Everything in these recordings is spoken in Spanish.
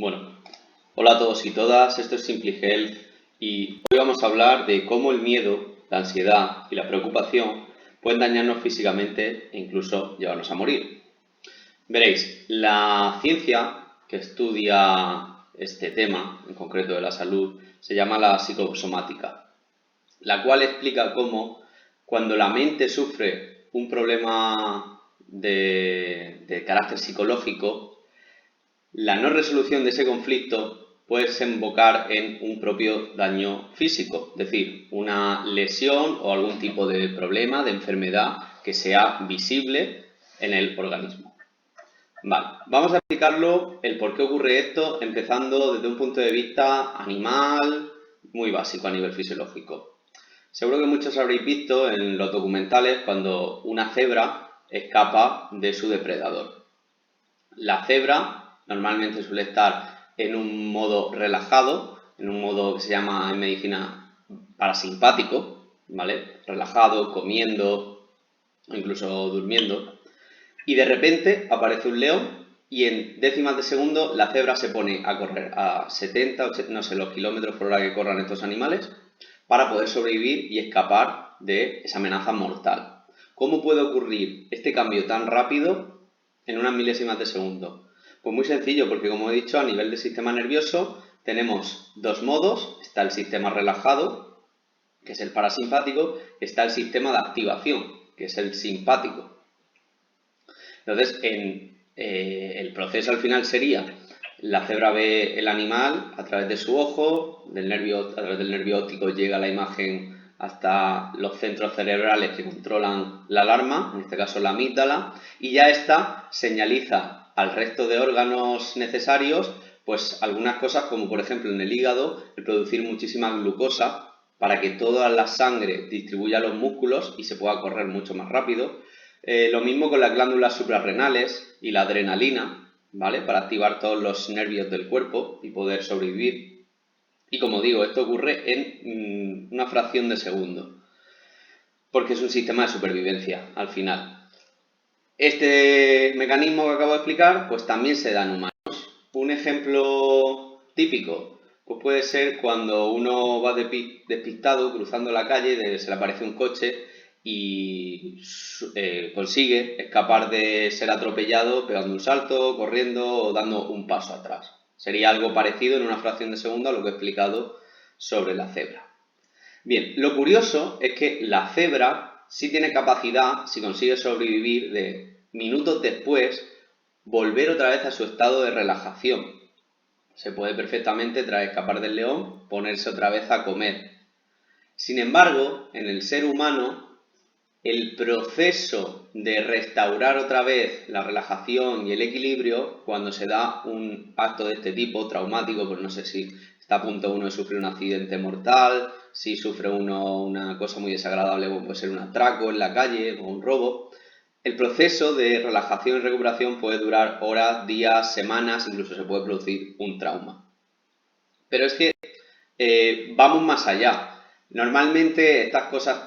Bueno, hola a todos y todas, esto es Simply Health y hoy vamos a hablar de cómo el miedo, la ansiedad y la preocupación pueden dañarnos físicamente e incluso llevarnos a morir. Veréis, la ciencia que estudia este tema, en concreto de la salud, se llama la psicosomática, la cual explica cómo cuando la mente sufre un problema de carácter psicológico, la no resolución de ese conflicto puede desembocar en un propio daño físico, es decir, una lesión o algún tipo de problema, de enfermedad que sea visible en el organismo. Vale, vamos a explicarlo el por qué ocurre esto, empezando desde un punto de vista animal, muy básico a nivel fisiológico. Seguro que muchos habréis visto en los documentales cuando una cebra escapa de su depredador. La cebra normalmente suele estar en un modo relajado, en un modo que se llama en medicina parasimpático, ¿vale? Relajado, comiendo o incluso durmiendo. Y de repente aparece un león y en décimas de segundo la cebra se pone a correr a 70, 80, no sé, los kilómetros por hora que corran estos animales para poder sobrevivir y escapar de esa amenaza mortal. ¿Cómo puede ocurrir este cambio tan rápido en unas milésimas de segundo? Pues muy sencillo, porque como he dicho, a nivel del sistema nervioso tenemos dos modos. Está el sistema relajado, que es el parasimpático, y está el sistema de activación, que es el simpático. Entonces, el proceso al final sería, la cebra ve el animal a través de su ojo, a través del nervio óptico llega la imagen hasta los centros cerebrales que controlan la alarma, en este caso la amígdala, y ya esta señaliza al resto de órganos necesarios, pues algunas cosas como por ejemplo en el hígado, el producir muchísima glucosa para que toda la sangre distribuya a los músculos y se pueda correr mucho más rápido. Lo mismo con las glándulas suprarrenales y la adrenalina, ¿vale? Para activar todos los nervios del cuerpo y poder sobrevivir. Y como digo, esto ocurre en una fracción de segundo, porque es un sistema de supervivencia al final. Este mecanismo que acabo de explicar, pues también se da en humanos. Un ejemplo típico, pues puede ser cuando uno va despistado cruzando la calle, se le aparece un coche y consigue escapar de ser atropellado pegando un salto, corriendo o dando un paso atrás. Sería algo parecido en una fracción de segundo a lo que he explicado sobre la cebra. Bien, lo curioso es que la cebra sí tiene capacidad, si consigue sobrevivir, de minutos después volver otra vez a su estado de relajación. Se puede perfectamente, tras escapar del león, ponerse otra vez a comer. Sin embargo, en el ser humano, el proceso de restaurar otra vez la relajación y el equilibrio, cuando se da un acto de este tipo, traumático, pues no sé si está a punto uno de sufrir un accidente mortal, si sufre uno una cosa muy desagradable, como puede ser un atraco en la calle o un robo, el proceso de relajación y recuperación puede durar horas, días, semanas, incluso se puede producir un trauma. Pero es que vamos más allá. Normalmente estas cosas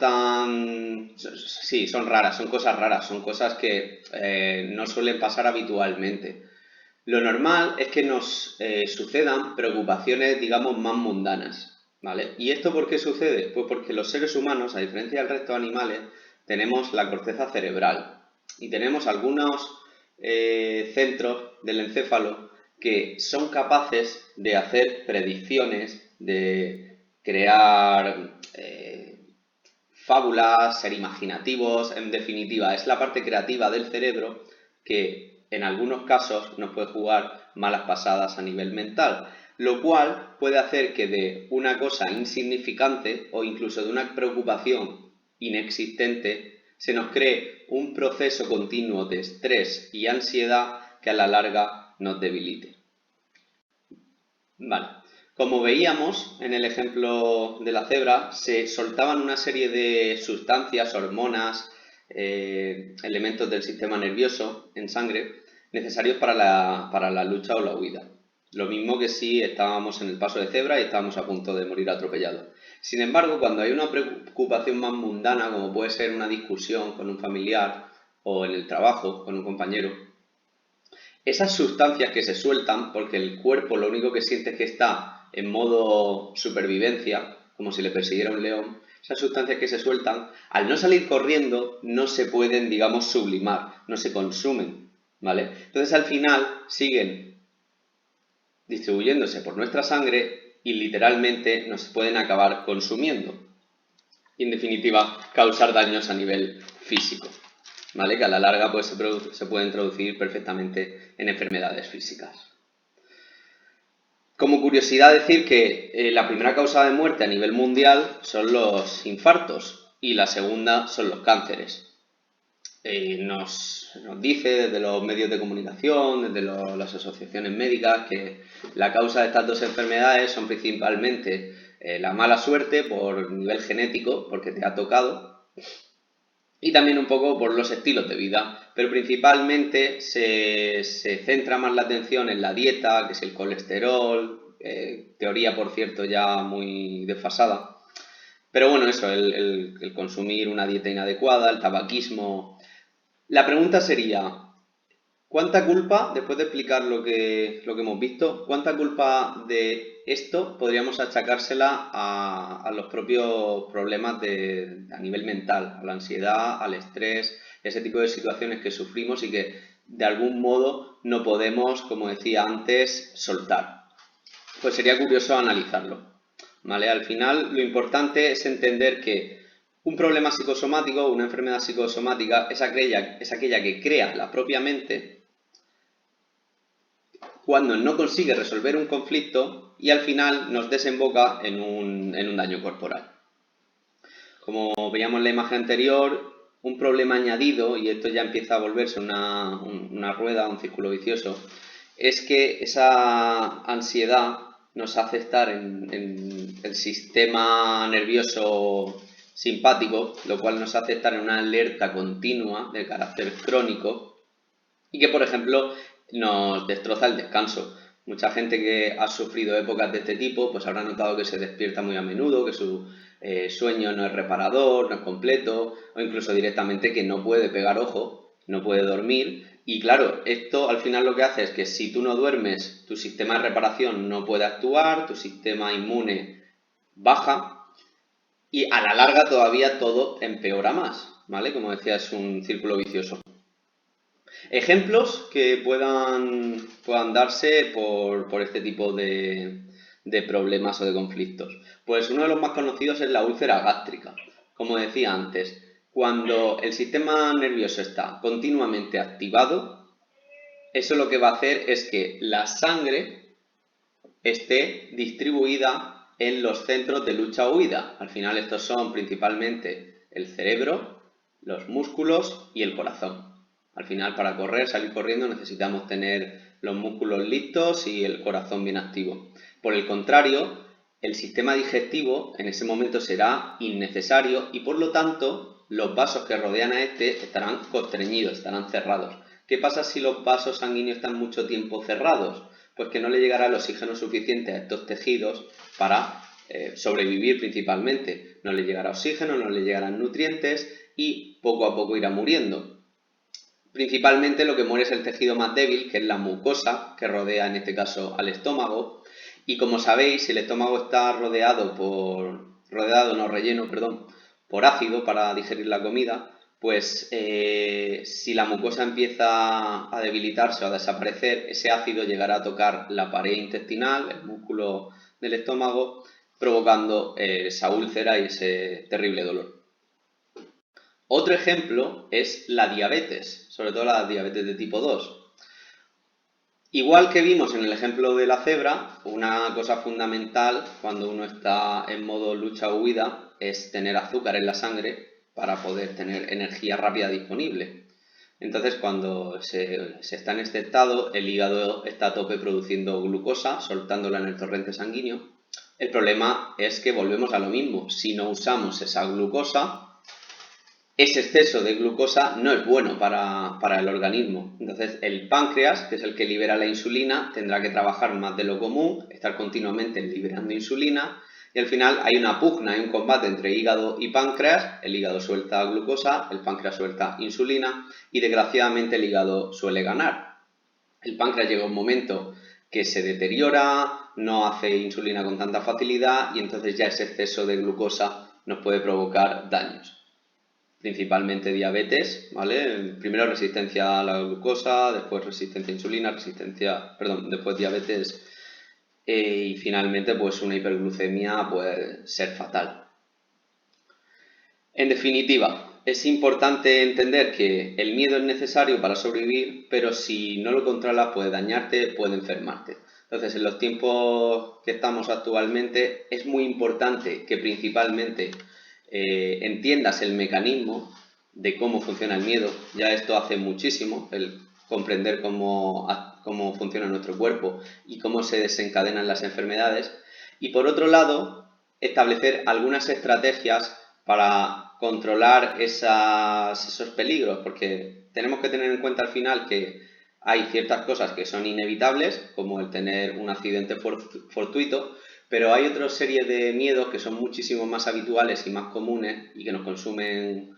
sí, son raras, son cosas raras, son cosas que no suelen pasar habitualmente. Lo normal es que nos sucedan preocupaciones, digamos, más mundanas, ¿vale? ¿Y esto por qué sucede? Pues porque los seres humanos, a diferencia del resto de animales, tenemos la corteza cerebral y tenemos algunos centros del encéfalo que son capaces de hacer predicciones, de crear fábulas, ser imaginativos, en definitiva, es la parte creativa del cerebro que en algunos casos nos puede jugar malas pasadas a nivel mental, lo cual puede hacer que de una cosa insignificante o incluso de una preocupación inexistente se nos cree un proceso continuo de estrés y ansiedad que a la larga nos debilite. Vale. Como veíamos en el ejemplo de la cebra, se soltaban una serie de sustancias, hormonas, elementos del sistema nervioso en sangre necesarios para la lucha o la huida. Lo mismo que si estábamos en el paso de cebra y estábamos a punto de morir atropellados. Sin embargo, cuando hay una preocupación más mundana, como puede ser una discusión con un familiar o en el trabajo con un compañero, Esas sustancias que se sueltan, porque el cuerpo lo único que siente es que está en modo supervivencia, como si le persiguiera un león, esas sustancias que se sueltan, al no salir corriendo, no se pueden, digamos, sublimar, no se consumen, ¿vale? Entonces al final siguen distribuyéndose por nuestra sangre y literalmente nos pueden acabar consumiendo. Y en definitiva, causar daños a nivel físico, ¿vale? Que a la larga pues, se pueden traducir perfectamente en enfermedades físicas. Como curiosidad decir que la primera causa de muerte a nivel mundial son los infartos y la segunda son los cánceres. Nos dice desde los medios de comunicación, desde las asociaciones médicas, que la causa de estas dos enfermedades son principalmente la mala suerte por nivel genético, porque te ha tocado, y también un poco por los estilos de vida, pero principalmente se centra más la atención en la dieta, que es el colesterol, teoría por cierto ya muy desfasada, pero bueno, eso, el consumir una dieta inadecuada, el tabaquismo. La pregunta sería, ¿cuánta culpa, después de explicar lo que hemos visto, cuánta culpa de esto podríamos achacársela a los propios problemas a nivel mental, a la ansiedad, al estrés, ese tipo de situaciones que sufrimos y que de algún modo no podemos, como decía antes, soltar? Pues sería curioso analizarlo, ¿vale? Al final lo importante es entender que un problema psicosomático, una enfermedad psicosomática, es aquella que crea la propia mente cuando no consigue resolver un conflicto y al final nos desemboca en un daño corporal. Como veíamos en la imagen anterior, un problema añadido, y esto ya empieza a volverse una rueda, un círculo vicioso, es que esa ansiedad nos hace estar en el sistema nervioso simpático, lo cual nos hace estar en una alerta continua de carácter crónico y que, por ejemplo, nos destroza el descanso. Mucha gente que ha sufrido épocas de este tipo, pues habrá notado que se despierta muy a menudo, que su sueño no es reparador, no es completo, o incluso directamente que no puede pegar ojo, no puede dormir. Y claro, esto al final lo que hace es que si tú no duermes, tu sistema de reparación no puede actuar, tu sistema inmune baja y a la larga todavía todo empeora más, ¿vale? Como decía, es un círculo vicioso. Ejemplos que puedan darse por este tipo de problemas o de conflictos. Pues uno de los más conocidos es la úlcera gástrica. Como decía antes, cuando el sistema nervioso está continuamente activado, eso lo que va a hacer es que la sangre esté distribuida en los centros de lucha o huida. Al final estos son principalmente el cerebro, los músculos y el corazón. Al final, para correr, salir corriendo, necesitamos tener los músculos listos y el corazón bien activo. Por el contrario, el sistema digestivo en ese momento será innecesario y por lo tanto los vasos que rodean a este estarán constreñidos, estarán cerrados. ¿Qué pasa si los vasos sanguíneos están mucho tiempo cerrados? Pues que no le llegará el oxígeno suficiente a estos tejidos para sobrevivir principalmente. No le llegará oxígeno, no le llegarán nutrientes y poco a poco irá muriendo. Principalmente lo que muere es el tejido más débil, que es la mucosa, que rodea en este caso al estómago. Y como sabéis, si el estómago está relleno, por ácido para digerir la comida, pues si la mucosa empieza a debilitarse o a desaparecer, ese ácido llegará a tocar la pared intestinal, el músculo del estómago, provocando esa úlcera y ese terrible dolor. Otro ejemplo es la diabetes, sobre todo la diabetes de tipo 2. Igual que vimos en el ejemplo de la cebra, una cosa fundamental cuando uno está en modo lucha o huida es tener azúcar en la sangre para poder tener energía rápida disponible. Entonces, cuando se está en este estado, el hígado está a tope produciendo glucosa, soltándola en el torrente sanguíneo. El problema es que volvemos a lo mismo. Si no usamos esa glucosa, ese exceso de glucosa no es bueno para el organismo. Entonces el páncreas, que es el que libera la insulina, tendrá que trabajar más de lo común, estar continuamente liberando insulina y al final hay una pugna, hay un combate entre hígado y páncreas. El hígado suelta glucosa, el páncreas suelta insulina y desgraciadamente el hígado suele ganar. El páncreas llega a un momento que se deteriora, no hace insulina con tanta facilidad y entonces ya ese exceso de glucosa nos puede provocar daños. Principalmente diabetes, ¿vale? Primero resistencia a la glucosa, después resistencia a insulina, después diabetes y finalmente pues una hiperglucemia puede ser fatal. En definitiva, es importante entender que el miedo es necesario para sobrevivir, pero si no lo controlas puede dañarte, puede enfermarte. Entonces, en los tiempos que estamos actualmente, es muy importante que principalmente entiendas el mecanismo de cómo funciona el miedo. Ya esto hace muchísimo, el comprender cómo funciona nuestro cuerpo y cómo se desencadenan las enfermedades. Y por otro lado, establecer algunas estrategias para controlar esos peligros, porque tenemos que tener en cuenta al final que hay ciertas cosas que son inevitables, como el tener un accidente fortuito, pero hay otra serie de miedos que son muchísimo más habituales y más comunes y que nos consumen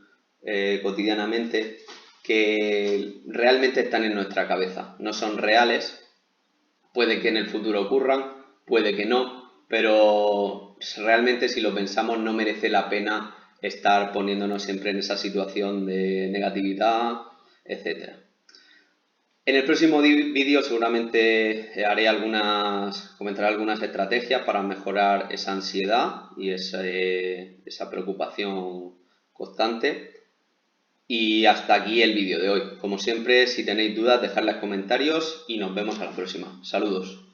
cotidianamente, que realmente están en nuestra cabeza. No son reales, puede que en el futuro ocurran, puede que no, pero realmente si lo pensamos no merece la pena estar poniéndonos siempre en esa situación de negatividad, etcétera. En el próximo vídeo seguramente comentaré algunas estrategias para mejorar esa ansiedad y esa preocupación constante. Y hasta aquí el vídeo de hoy. Como siempre, si tenéis dudas, dejadlas en los comentarios y nos vemos a la próxima. Saludos.